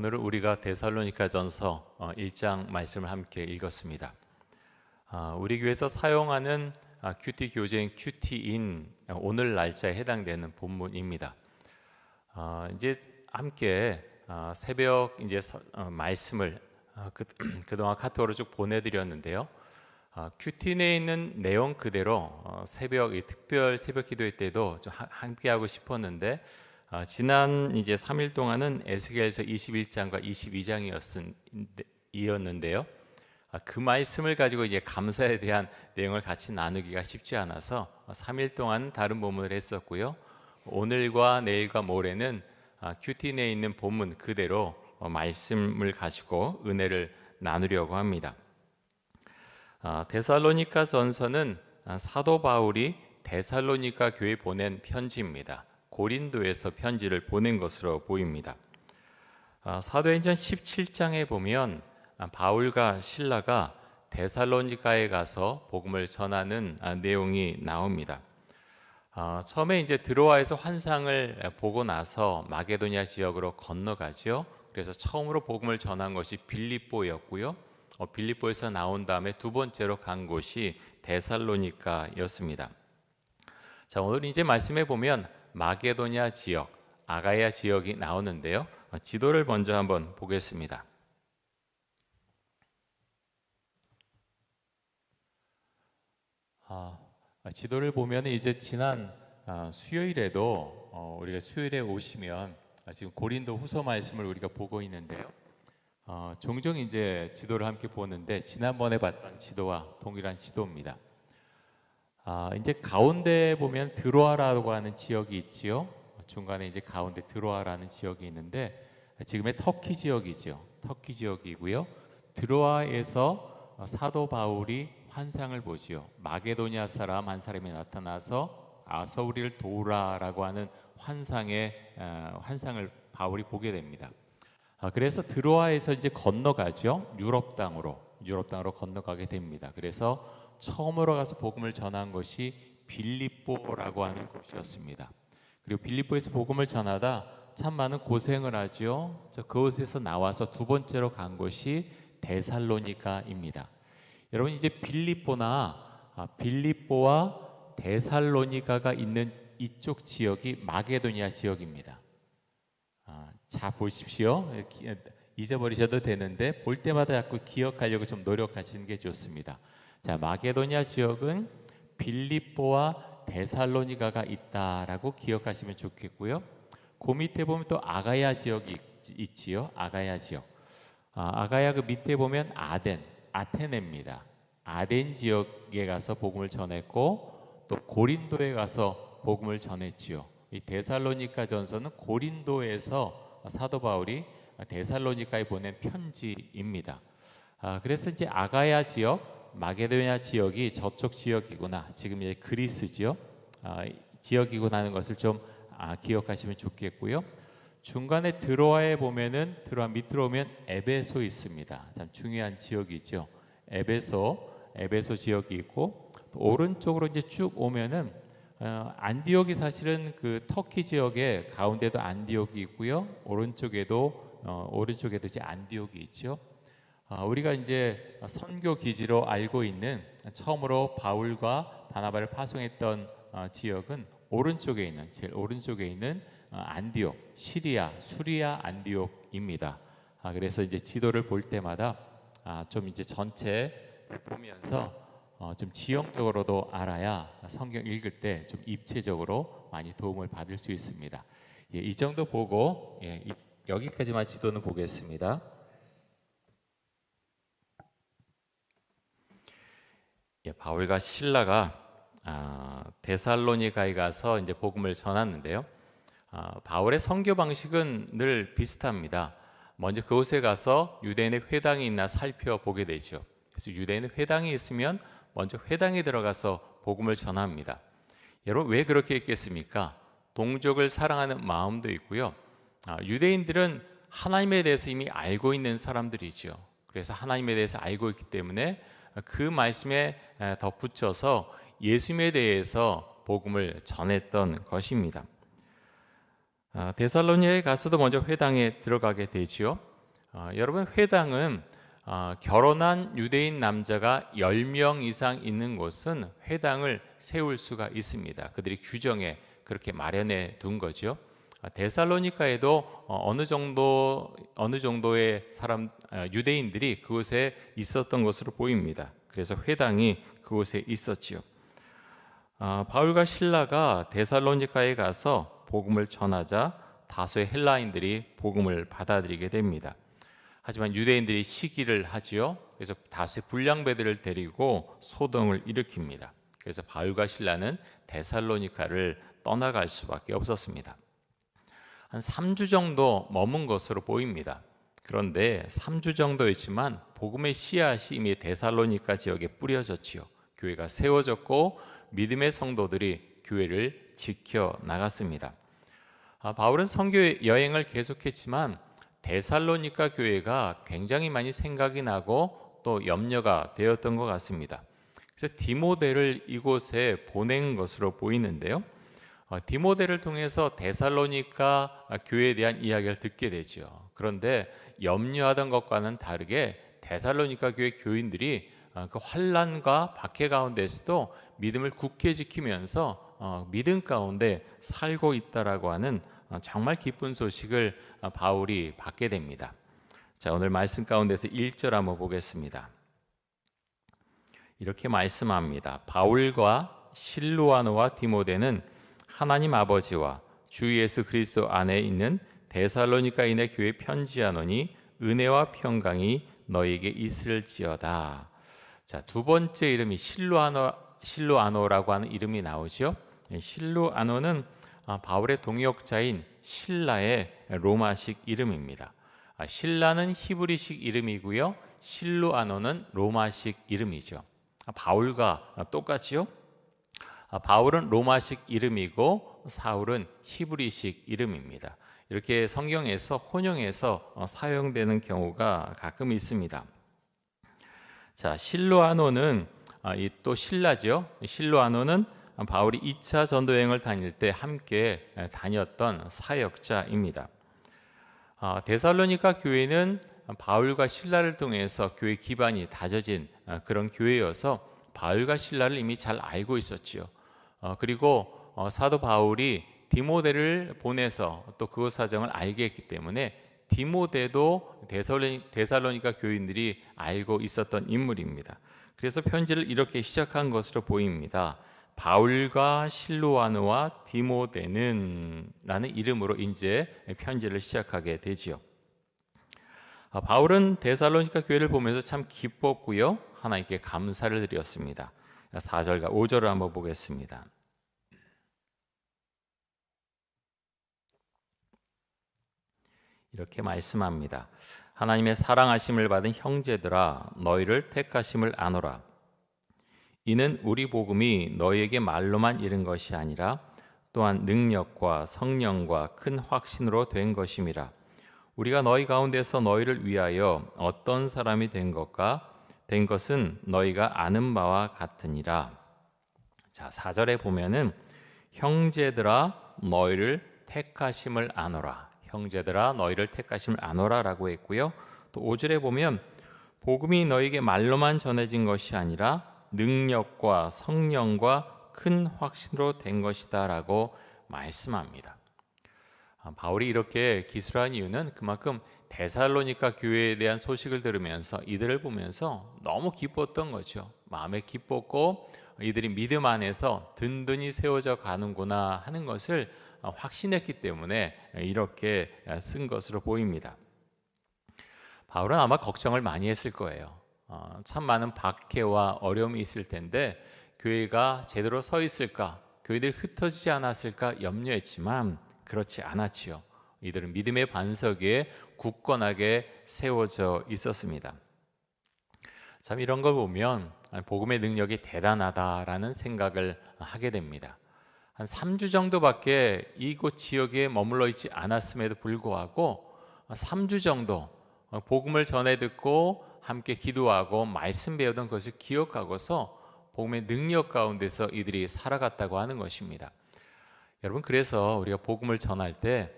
오늘은 우리가 데살로니가전서 1장 말씀을 함께 읽었습니다. 우리 교회에서 사용하는 큐티 교재인 큐티인 오늘 날짜에 해당되는 본문입니다. 이제 함께 새벽 이제 말씀을 그동안 카톡으로 쭉 보내드렸는데요. 큐티 내에 있는 내용 그대로 새벽 이 특별 새벽 기도회 때도 좀 함께 하고 싶었는데 지난 이제 3일 동안은 에스겔서 21장과 22장이었는데요. 그 말씀을 가지고 이제 감사에 대한 내용을 같이 나누기가 쉽지 않아서 3일 동안 다른 본문을 했었고요. 오늘과 내일과 모레는 큐티 내에 있는 본문 그대로 말씀을 가지고 은혜를 나누려고 합니다. 데살로니가 전서는 사도 바울이 데살로니가 교회에 보낸 편지입니다. 고린도에서 편지를 보낸 것으로 보입니다. 사도행전 17장에 보면 바울과 실라가 데살로니가에 가서 복음을 전하는 내용이 나옵니다. 처음에 이제 드로아에서 환상을 보고 나서 마게도니아 지역으로 건너가죠. 그래서 처음으로 복음을 전한 것이 빌립보였고요. 빌립보에서 나온 다음에 두 번째로 간 곳이 데살로니가였습니다. 자, 오늘 이제 말씀해 보면 마게도니아 지역, 아가야 지역이 나오는데요. 지도를 먼저 한번 보겠습니다. 지도를 보면 이제 지난 수요일에도 우리가 수요일에 오시면 지금 고린도 후서 말씀을 우리가 보고 있는데요. 종종 이제 지도를 함께 보는데 지난번에 봤던 지도와 동일한 지도입니다. 이제 가운데 보면 드로아라고 하는 지역이 있지요. 중간에 이제 가운데 드로아라는 지역이 있는데 지금의 터키 지역이죠. 터키 지역이고요. 드로아에서 사도 바울이 환상을 보지요. 마게도니아 사람 한 사람이 나타나서 우리를 도우라라고 하는 환상을 바울이 보게 됩니다. 그래서 드로아에서 이제 건너가죠. 유럽 땅으로 건너가게 됩니다. 그래서 처음으로 가서 복음을 전한 것이 빌립보라고 하는 곳이었습니다. 그리고 빌립보에서 복음을 전하다 참 많은 고생을 하죠. 그곳에서 나와서 두 번째로 간 곳이 데살로니가입니다. 여러분 이제 빌립보와 데살로니가가 있는 이쪽 지역이 마게도니아 지역입니다. 자 보십시오. 잊어버리셔도 되는데 볼 때마다 자꾸 기억하려고 좀 노력하시는 게 좋습니다. 자, 마게도니아 지역은 빌립보와 데살로니가가 있다라고 기억하시면 좋겠고요. 그 밑에 보면 또 아가야 지역이 있지요. 아가야 지역. 아가야 그 밑에 보면 아테네입니다. 아덴 지역에 가서 복음을 전했고 또 고린도에 가서 복음을 전했지요. 이 데살로니가 전서는 고린도에서 사도 바울이 데살로니가에 보낸 편지입니다. 그래서 이제 아가야 지역, 마게도니아 지역이 저쪽 지역이구나. 지금 이제 그리스지요. 지역이구나 하는 것을 좀 기억하시면 좋겠고요. 중간에 드로아에 보면은 드로아 밑으로 오면 에베소 있습니다. 참 중요한 지역이죠. 에베소 지역이 있고 또 오른쪽으로 이제 쭉 오면은 안디옥이 사실은 그 터키 지역의 가운데도 안디옥이 있고요. 오른쪽에도 이제 안디옥이 있죠. 우리가 이제 선교 기지로 알고 있는 처음으로 바울과 바나바를 파송했던 지역은 제일 오른쪽에 있는 안디옥, 수리아 안디옥입니다. 그래서 이제 지도를 볼 때마다 좀 이제 전체 보면서 좀 지형적으로도 알아야 성경 읽을 때 좀 입체적으로 많이 도움을 받을 수 있습니다. 이 정도 보고 여기까지만 지도는 보겠습니다. 바울과 실라가 데살로니가에 가서 이제 복음을 전하는데요. 바울의 선교 방식은 늘 비슷합니다. 먼저 그곳에 가서 유대인의 회당이 있나 살펴보게 되죠. 그래서 유대인의 회당이 있으면 먼저 회당에 들어가서 복음을 전합니다. 여러분 왜 그렇게 했겠습니까? 동족을 사랑하는 마음도 있고요. 유대인들은 하나님에 대해서 이미 알고 있는 사람들이죠. 그래서 하나님에 대해서 알고 있기 때문에 그 말씀에 덧붙여서 예수님에 대해서 복음을 전했던 것입니다. 데살로니가에 가서도 먼저 회당에 들어가게 되지요. 여러분, 회당은 결혼한 유대인 남자가 10명 이상 있는 곳은 회당을 세울 수가 있습니다. 그들이 규정에 그렇게 마련해 둔 거죠. 데살로니가에도 어느 정도의 유대인들이 그곳에 있었던 것으로 보입니다. 그래서 회당이 그곳에 있었지요. 바울과 실라가 데살로니가에 가서 복음을 전하자 다수의 헬라인들이 복음을 받아들이게 됩니다. 하지만 유대인들이 시기를 하지요. 그래서 다수의 불량배들을 데리고 소동을 일으킵니다. 그래서 바울과 실라는 데살로니가를 떠나갈 수밖에 없었습니다. 한 3주 정도 머문 것으로 보입니다. 그런데 3주 정도였지만 복음의 씨앗이 이미 데살로니가 지역에 뿌려졌지요. 교회가 세워졌고 믿음의 성도들이 교회를 지켜 나갔습니다. 바울은 선교 여행을 계속했지만 데살로니가 교회가 굉장히 많이 생각이 나고 또 염려가 되었던 것 같습니다. 그래서 디모데를 이곳에 보낸 것으로 보이는데요. 디모데를 통해서 데살로니가 교회에 대한 이야기를 듣게 되죠. 그런데 염려하던 것과는 다르게 데살로니가 교회 교인들이 그 환난과 박해 가운데서도 믿음을 굳게 지키면서 믿음 가운데 살고 있다라고 하는 정말 기쁜 소식을 바울이 받게 됩니다. 자, 오늘 말씀 가운데서 1절 한번 보겠습니다. 이렇게 말씀합니다. 바울과 실루아노와 디모데는 하나님 아버지와 주 예수 그리스도 안에 있는 데살로니가인의 교회 편지하노니 은혜와 평강이 너에게 있을지어다. 자, 두 번째 이름이 실루아노라고 하는 이름이 나오죠. 실루아노는 바울의 동역자인 실라의 로마식 이름입니다. 실라는 히브리식 이름이고요. 실루아노는 로마식 이름이죠. 바울과 똑같지요? 바울은 로마식 이름이고 사울은 히브리식 이름입니다. 이렇게 성경에서 혼용해서 사용되는 경우가 가끔 있습니다. 자, 실루아노는 또 신라죠. 실루아노는 바울이 2차 전도여행을 다닐 때 함께 다녔던 사역자입니다. 데살로니가 교회는 바울과 실라를 통해서 교회 기반이 다져진 그런 교회여서 바울과 실라를 이미 잘 알고 있었지요. 그리고 사도 바울이 디모데를 보내서 또 그곳 사정을 알게 했기 때문에 디모데도 데살로니가 교인들이 알고 있었던 인물입니다. 그래서 편지를 이렇게 시작한 것으로 보입니다. 바울과 실루아노와 디모데는 라는 이름으로 이제 편지를 시작하게 되지요. 바울은 데살로니가 교회를 보면서 참 기뻤고요. 하나님께 감사를 드렸습니다. 4절과 5절을 한번 보겠습니다. 이렇게 말씀합니다. 하나님의 사랑하심을 받은 형제들아 너희를 택하심을 아노라. 이는 우리 복음이 너희에게 말로만 이른 것이 아니라 또한 능력과 성령과 큰 확신으로 된 것임이라. 우리가 너희 가운데서 너희를 위하여 어떤 사람이 된 것은 너희가 아는 바와 같으니라. 자, 4절에 보면은 형제들아 너희를 택하심을 아노라. 형제들아 너희를 택하심을 아노라라고 했고요. 또 5절에 보면 복음이 너희에게 말로만 전해진 것이 아니라 능력과 성령과 큰 확신으로 된 것이다라고 말씀합니다. 바울이 이렇게 기술한 이유는 그만큼 데살로니가 교회에 대한 소식을 들으면서 이들을 보면서 너무 기뻤던 거죠. 마음에 기뻤고 이들이 믿음 안에서 든든히 세워져 가는구나 하는 것을 확신했기 때문에 이렇게 쓴 것으로 보입니다. 바울은 아마 걱정을 많이 했을 거예요. 참 많은 박해와 어려움이 있을 텐데 교회가 제대로 서 있을까, 교회들이 흩어지지 않았을까 염려했지만 그렇지 않았지요. 이들은 믿음의 반석 위에 굳건하게 세워져 있었습니다. 참 이런 걸 보면 복음의 능력이 대단하다라는 생각을 하게 됩니다. 한 3주 정도밖에 이곳 지역에 머물러 있지 않았음에도 불구하고 3주 정도 복음을 전해 듣고 함께 기도하고 말씀 배우던 것을 기억하고서 복음의 능력 가운데서 이들이 살아갔다고 하는 것입니다. 여러분, 그래서 우리가 복음을 전할 때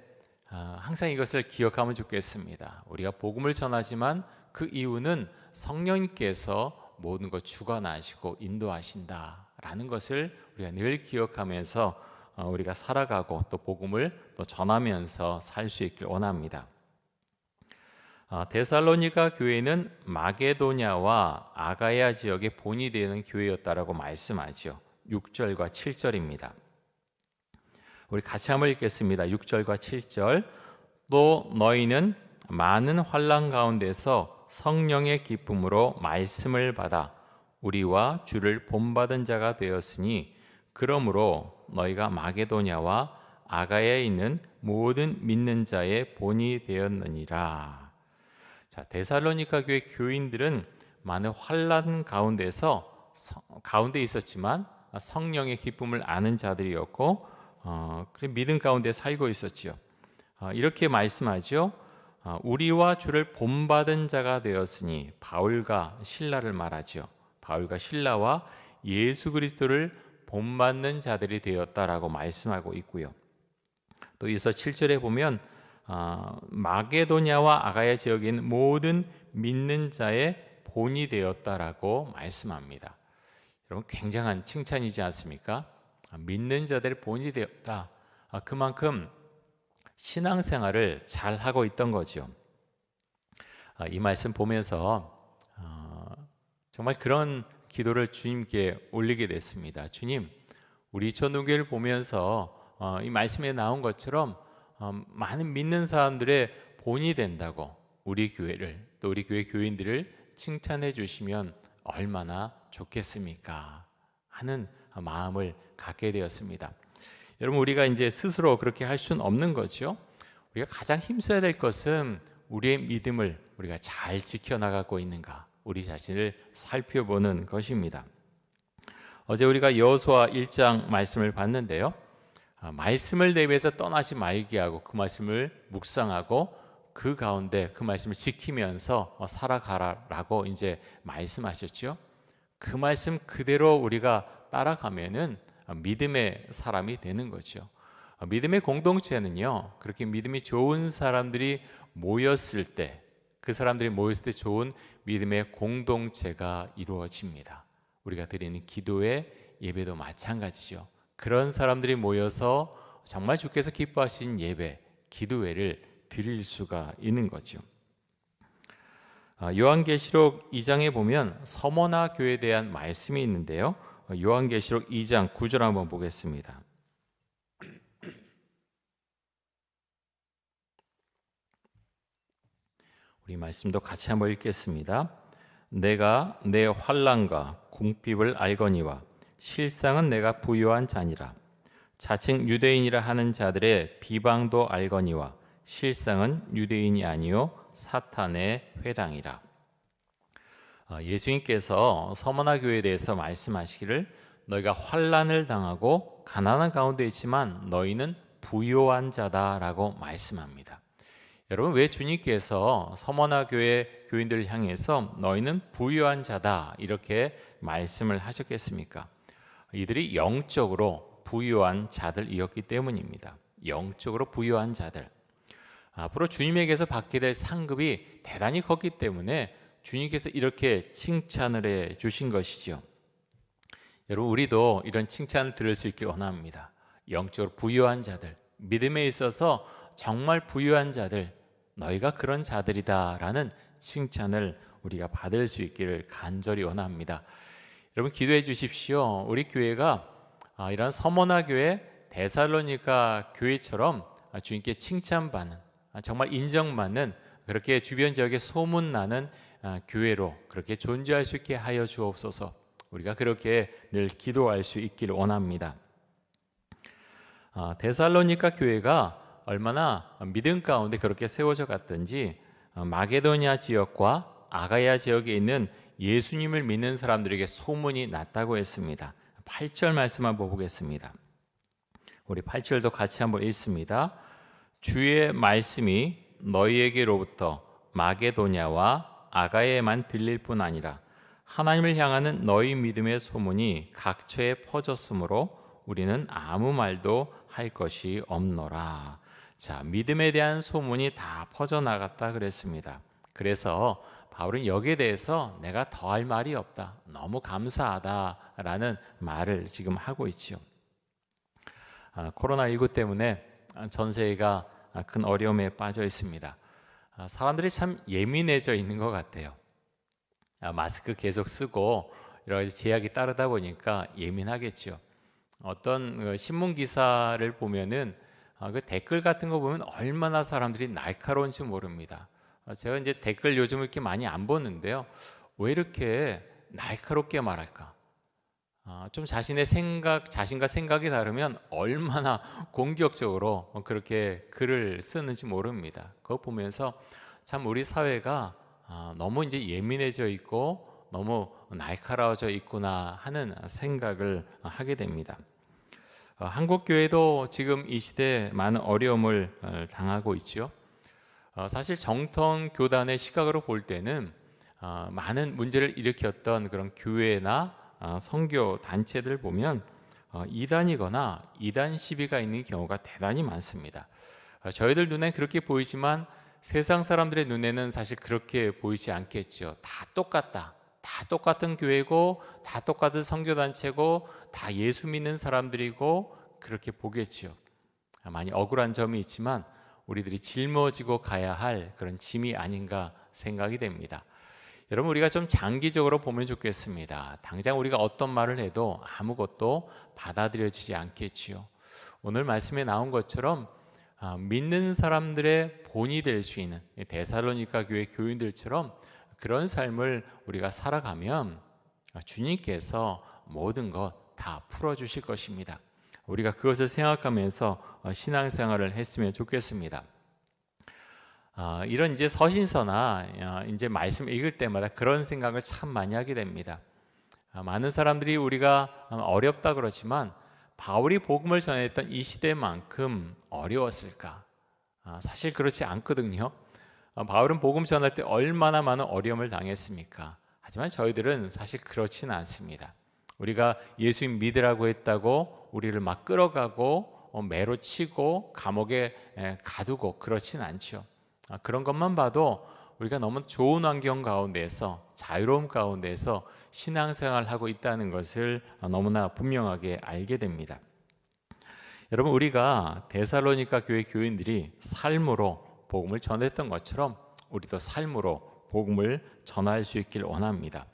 항상 이것을 기억하면 좋겠습니다. 우리가 복음을 전하지만 그 이유는 성령님께서 모든 것 주관하시고 인도하신다라는 것을 우리가 늘 기억하면서 우리가 살아가고 또 복음을 또 전하면서 살 수 있길 원합니다. 데살로니가 교회는 마게도냐와 아가야 지역의 본이 되는 교회였다라고 말씀하죠. 6절과 7절입니다. 우리 같이 한번 읽겠습니다. 6절과 7절. 또 너희는 많은 환난 가운데서 성령의 기쁨으로 말씀을 받아 우리와 주를 본받은 자가 되었으니 그러므로 너희가 마게도냐와 아가야에 있는 모든 믿는 자의 본이 되었느니라. 자, 데살로니가 교회 교인들은 많은 환난 가운데 있었지만 성령의 기쁨을 아는 자들이었고 믿음 가운데 살고 있었지요. 이렇게 말씀하죠. 우리와 주를 본받은 자가 되었으니 바울과 실라를 말하죠. 바울과 실라와 예수 그리스도를 본받는 자들이 되었다라고 말씀하고 있고요. 또 이어서 7절에 보면 마게도냐와 아가야 지역에 있는 모든 믿는 자의 본이 되었다라고 말씀합니다. 여러분 굉장한 칭찬이지 않습니까? 믿는 자들의 본이 되었다. 그만큼 신앙생활을 잘 하고 있던 거죠. 이 말씀 보면서 정말 그런 기도를 주님께 올리게 됐습니다. 주님, 우리 전도교회를 보면서 이 말씀에 나온 것처럼 많은 믿는 사람들의 본이 된다고 우리 교회를 또 우리 교회 교인들을 칭찬해 주시면 얼마나 좋겠습니까? 하는 마음을 갖게 되었습니다. 여러분 우리가 이제 스스로 그렇게 할 수는 없는 거죠. 우리가 가장 힘써야 될 것은 우리의 믿음을 우리가 잘 지켜나가고 있는가, 우리 자신을 살펴보는 것입니다. 어제 우리가 여호수아 1장 말씀을 봤는데요. 말씀을 대비해서 떠나지 말게 하고 그 말씀을 묵상하고 그 가운데 그 말씀을 지키면서 살아가라라고 이제 말씀하셨죠. 그 말씀 그대로 우리가 따라가면은 믿음의 사람이 되는 거죠. 믿음의 공동체는요, 그렇게 믿음이 좋은 사람들이 모였을 때, 그 사람들이 모였을 때 좋은 믿음의 공동체가 이루어집니다. 우리가 드리는 기도의 예배도 마찬가지죠. 그런 사람들이 모여서 정말 주께서 기뻐하신 예배, 기도회를 드릴 수가 있는 거죠. 요한계시록 2장에 보면 서머나 교회에 대한 말씀이 있는데요. 요한계시록 2장 9절 한번 보겠습니다. 우리 말씀도 같이 한번 읽겠습니다. 내가 내 환난과 궁핍을 알거니와 실상은 내가 부요한 자니라. 자칭 유대인이라 하는 자들의 비방도 알거니와 실상은 유대인이 아니요 사탄의 회당이라. 예수님께서 서머나 교회에 대해서 말씀하시기를 너희가 환난을 당하고 가난한 가운데 있지만 너희는 부요한 자다라고 말씀합니다. 여러분 왜 주님께서 서머나 교회 교인들을 향해서 너희는 부요한 자다 이렇게 말씀을 하셨겠습니까? 이들이 영적으로 부유한 자들이었기 때문입니다. 영적으로 부유한 자들. 앞으로 주님에게서 받게 될 상급이 대단히 컸기 때문에 주님께서 이렇게 칭찬을 해 주신 것이죠. 여러분 우리도 이런 칭찬을 들을 수 있길 원합니다. 영적으로 부유한 자들, 믿음에 있어서 정말 부유한 자들, 너희가 그런 자들이다라는 칭찬을 우리가 받을 수 있기를 간절히 원합니다. 여러분 기도해 주십시오. 우리 교회가 이런 서머나 교회, 데살로니가 교회처럼 주님께 칭찬받는, 정말 인정받는, 그렇게 주변 지역에 소문나는 교회로 그렇게 존재할 수 있게 하여 주옵소서. 우리가 그렇게 늘 기도할 수 있기를 원합니다. 데살로니가 교회가 얼마나 믿음 가운데 그렇게 세워져 갔든지 마게도냐 지역과 아가야 지역에 있는 예수님을 믿는 사람들에게 소문이 났다고 했습니다. 8절 말씀 한번 보겠습니다. 우리 8절도 같이 한번 읽습니다. 주의 말씀이 너희에게로부터 마게도냐와 아가야에만 들릴 뿐 아니라 하나님을 향하는 너희 믿음의 소문이 각처에 퍼졌으므로 우리는 아무 말도 할 것이 없노라. 자, 믿음에 대한 소문이 다 퍼져나갔다 그랬습니다. 그래서 바울은 여기에 대해서 내가 더할 말이 없다, 너무 감사하다라는 말을 지금 하고 있죠. 코로나19 때문에 전 세계가 큰 어려움에 빠져 있습니다. 사람들이 참 예민해져 있는 것 같아요. 마스크 계속 쓰고 여러 가지 제약이 따르다 보니까 예민하겠죠. 어떤 신문 기사를 보면은 그 댓글 같은 거 보면 얼마나 사람들이 날카로운지 모릅니다. 제가 이제 댓글 요즘 이렇게 많이 안 보는데요. 왜 이렇게 날카롭게 말할까? 좀 자신의 자신과 생각이 다르면 얼마나 공격적으로 그렇게 글을 쓰는지 모릅니다. 그거 보면서 참 우리 사회가 너무 이제 예민해져 있고 너무 날카로워져 있구나 하는 생각을 하게 됩니다. 한국 교회도 지금 이 시대에 많은 어려움을 당하고 있죠. 사실 정통 교단의 시각으로 볼 때는 많은 문제를 일으켰던 그런 교회나 선교 단체들 보면 이단이거나 이단 시비가 있는 경우가 대단히 많습니다. 저희들 눈엔 그렇게 보이지만 세상 사람들의 눈에는 사실 그렇게 보이지 않겠죠. 다 똑같다. 다 똑같은 교회고 다 똑같은 선교단체고 다 예수 믿는 사람들이고 그렇게 보겠죠. 많이 억울한 점이 있지만 우리들이 짊어지고 가야 할 그런 짐이 아닌가 생각이 됩니다. 여러분, 우리가 좀 장기적으로 보면 좋겠습니다. 당장 우리가 어떤 말을 해도 아무것도 받아들여지지 않겠지요. 오늘 말씀에 나온 것처럼 믿는 사람들의 본이 될 수 있는 데살로니가 교회 교인들처럼 그런 삶을 우리가 살아가면 주님께서 모든 것 다 풀어주실 것입니다. 우리가 그것을 생각하면서 신앙생활을 했으면 좋겠습니다. 이런 이제 서신서나 이제 말씀 읽을 때마다 그런 생각을 참 많이 하게 됩니다. 많은 사람들이 우리가 어렵다 그러지만 바울이 복음을 전했던 이 시대만큼 어려웠을까? 사실 그렇지 않거든요. 바울은 복음 전할 때 얼마나 많은 어려움을 당했습니까? 하지만 저희들은 사실 그렇지는 않습니다. 우리가 예수님 믿으라고 했다고 우리를 막 끌어가고 매로 치고 감옥에 가두고 그렇진 않죠. 그런 것만 봐도 우리가 너무 좋은 환경 가운데서 자유로움 가운데서 신앙생활을 하고 있다는 것을 너무나 분명하게 알게 됩니다. 여러분, 우리가 데살로니가 교회 교인들이 삶으로 복음을 전했던 것처럼 우리도 삶으로 복음을 전할 수 있길 원합니다.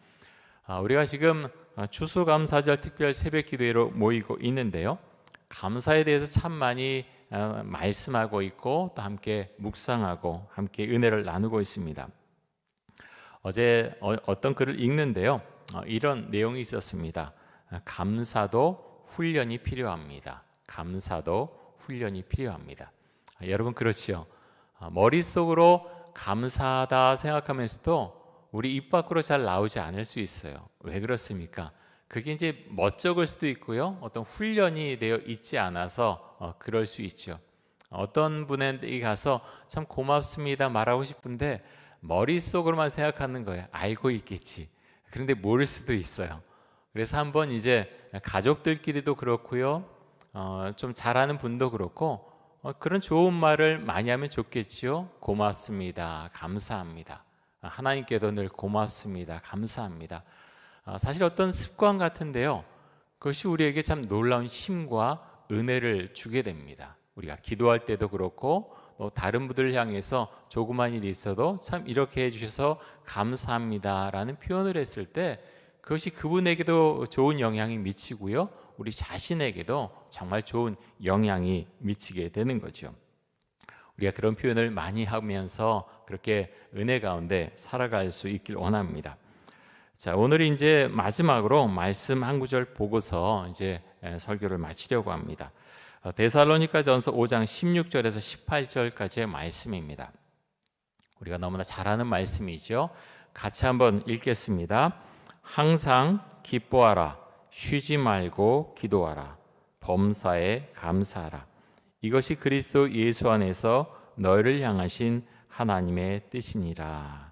우리가 지금 추수감사절 특별 새벽 기도회로 모이고 있는데요. 감사에 대해서 참 많이 말씀하고 있고 또 함께 묵상하고 함께 은혜를 나누고 있습니다. 어제 어떤 글을 읽는데요. 이런 내용이 있었습니다. 감사도 훈련이 필요합니다. 감사도 훈련이 필요합니다. 여러분, 그렇지요. 머릿속으로 감사하다 생각하면서도 우리 입 밖으로 잘 나오지 않을 수 있어요. 왜 그렇습니까? 그게 이제 멋쩍을 수도 있고요. 어떤 훈련이 되어 있지 않아서 그럴 수 있죠. 어떤 분에게 가서 참 고맙습니다 말하고 싶은데 머릿속으로만 생각하는 거예요. 알고 있겠지. 그런데 모를 수도 있어요. 그래서 한번 이제 가족들끼리도 그렇고요. 좀 잘하는 분도 그렇고 그런 좋은 말을 많이 하면 좋겠지요. 고맙습니다. 감사합니다. 하나님께도 늘 고맙습니다. 감사합니다. 사실 어떤 습관 같은데요. 그것이 우리에게 참 놀라운 힘과 은혜를 주게 됩니다. 우리가 기도할 때도 그렇고 또 다른 분들을 향해서 조그만 일이 있어도 참 이렇게 해주셔서 감사합니다라는 표현을 했을 때 그것이 그분에게도 좋은 영향이 미치고요. 우리 자신에게도 정말 좋은 영향이 미치게 되는 거죠. 우리가 그런 표현을 많이 하면서 그렇게 은혜 가운데 살아갈 수 있길 원합니다. 자, 오늘 이제 마지막으로 말씀 한 구절 보고서 이제 설교를 마치려고 합니다. 데살로니가전서 5장 16절에서 18절까지의 말씀입니다. 우리가 너무나 잘 아는 말씀이죠. 같이 한번 읽겠습니다. 항상 기뻐하라, 쉬지 말고 기도하라, 범사에 감사하라. 이것이 그리스도 예수 안에서 너희를 향하신 하나님의 뜻이니라.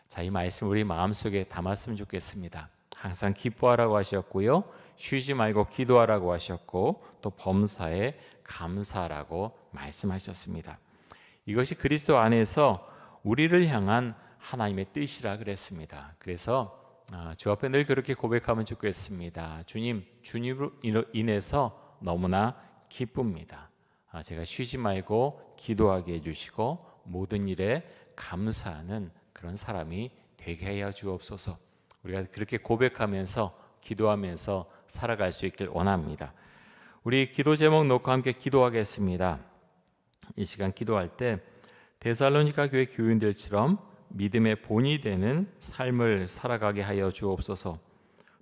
자, 이 말씀 우리 마음속에 담았으면 좋겠습니다. 항상 기뻐하라고 하셨고요. 쉬지 말고 기도하라고 하셨고 또 범사에 감사하라고 말씀하셨습니다. 이것이 그리스도 안에서 우리를 향한 하나님의 뜻이라 그랬습니다. 그래서 주 앞에 늘 그렇게 고백하면 좋겠습니다. 주님으로 인해서 너무나 기쁩니다. 제가 쉬지 말고 기도하게 해주시고 모든 일에 감사하는 그런 사람이 되게 하여 주옵소서. 우리가 그렇게 고백하면서 기도하면서 살아갈 수 있길 원합니다. 우리 기도 제목 놓고 함께 기도하겠습니다. 이 시간 기도할 때 데살로니가 교회 교인들처럼 믿음의 본이 되는 삶을 살아가게 하여 주옵소서.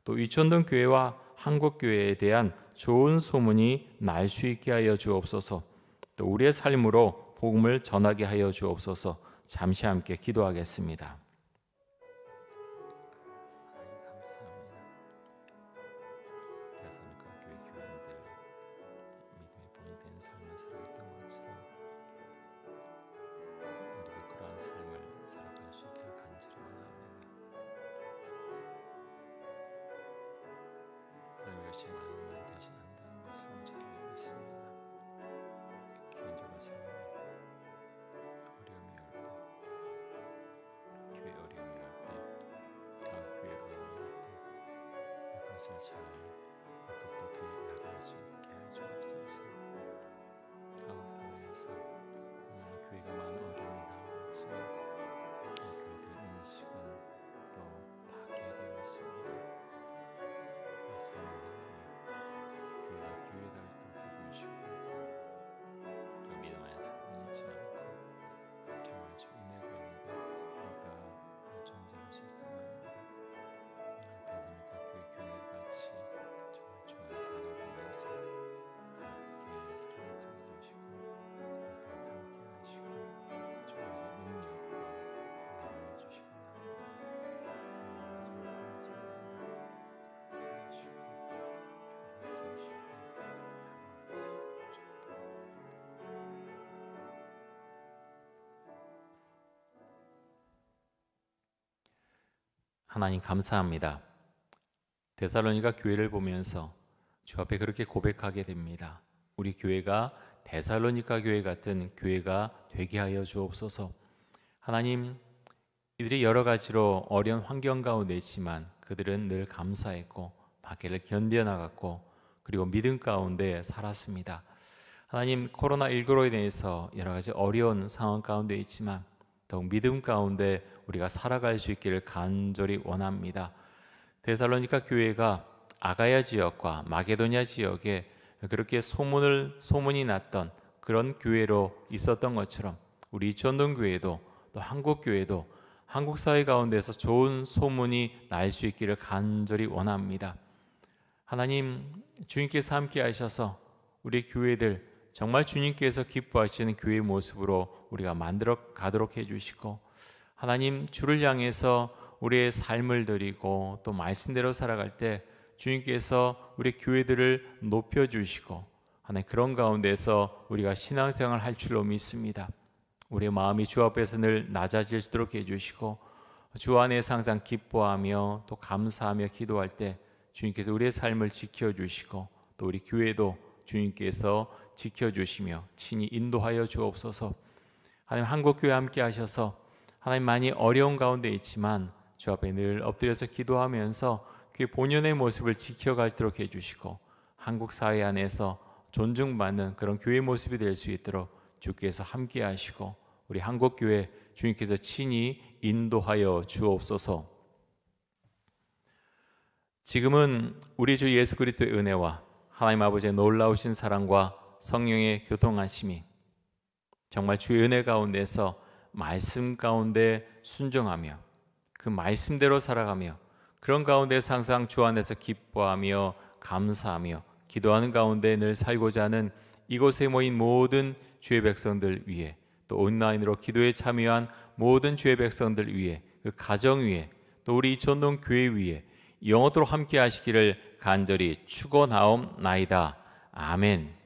또 이촌동 교회와 한국 교회에 대한 좋은 소문이 날 수 있게 하여 주옵소서. 또 우리의 삶으로 복음을 전하게 하여 주옵소서. 잠시 함께 기도하겠습니다. 잘 극복해 나갈 수 있게 해 주옵소서. 한국 사회에서 교회가 많은 어려움이 당하지만 교회들 인식은 또 바뀌게 되었습니다. 말씀하는 교회가 교회다울 수 있게 보시고 우리가 믿음 안에서 흔들리지 않고 정말 주 은혜 가운데 우리가 존재할 수 있게 합니다. 대전과 교회 교회같이 정말 주님을 바라보면서 함께 살아주시고 저희가 함께 하시고 주님의 능력과 나눠 주시고 하나님 감사합니다. 데살로니가 교회를 보면서 주 앞에 그렇게 고백하게 됩니다. 우리 교회가 데살로니가 교회 같은 교회가 되게 하여 주옵소서. 하나님, 이들이 여러 가지로 어려운 환경 가운데 있지만 그들은 늘 감사했고 박해를 견뎌나갔고 그리고 믿음 가운데 살았습니다. 하나님, 코로나19로 인해서 여러 가지 어려운 상황 가운데 있지만 더욱 믿음 가운데 우리가 살아갈 수 있기를 간절히 원합니다. 데살로니가 교회가 아가야 지역과 마게도냐 지역에 그렇게 소문이 났던 그런 교회로 있었던 것처럼 우리 이촌동 교회도 또 한국 교회도 한국 사회 가운데서 좋은 소문이 날 수 있기를 간절히 원합니다. 하나님, 주님께서 함께 하셔서 우리 교회들 정말 주님께서 기뻐하시는 교회의 모습으로 우리가 만들어 가도록 해주시고 하나님, 주를 향해서 우리의 삶을 드리고 또 말씀대로 살아갈 때 주님께서 우리 교회들을 높여주시고 하나님, 그런 가운데서 우리가 신앙생활을 할 줄로 믿습니다. 우리의 마음이 주 앞에서 늘 낮아질 수 있도록 해주시고 주 안에서 항상 기뻐하며 또 감사하며 기도할 때 주님께서 우리의 삶을 지켜주시고 또 우리 교회도 주님께서 지켜주시며 친히 인도하여 주옵소서. 하나님, 한국교회 함께 하셔서 하나님, 많이 어려운 가운데 있지만 주 앞에 늘 엎드려서 기도하면서 그의 본연의 모습을 지켜가도록 해주시고 한국 사회 안에서 존중받는 그런 교회 모습이 될 수 있도록 주께서 함께 하시고 우리 한국교회 주님께서 친히 인도하여 주옵소서. 지금은 우리 주 예수 그리스도의 은혜와 하나님 아버지의 놀라우신 사랑과 성령의 교통하심이 정말 주의 은혜 가운데서 말씀 가운데 순종하며 그 말씀대로 살아가며 그런 가운데서 항상 주 안에서 기뻐하며 감사하며 기도하는 가운데 늘 살고자 하는 이곳에 모인 모든 주의 백성들 위해 또 온라인으로 기도에 참여한 모든 주의 백성들 위해 그 가정 위에 또 우리 이촌동 교회 위에 영원토록 함께 하시기를 간절히 축원하옵나이다. 아멘.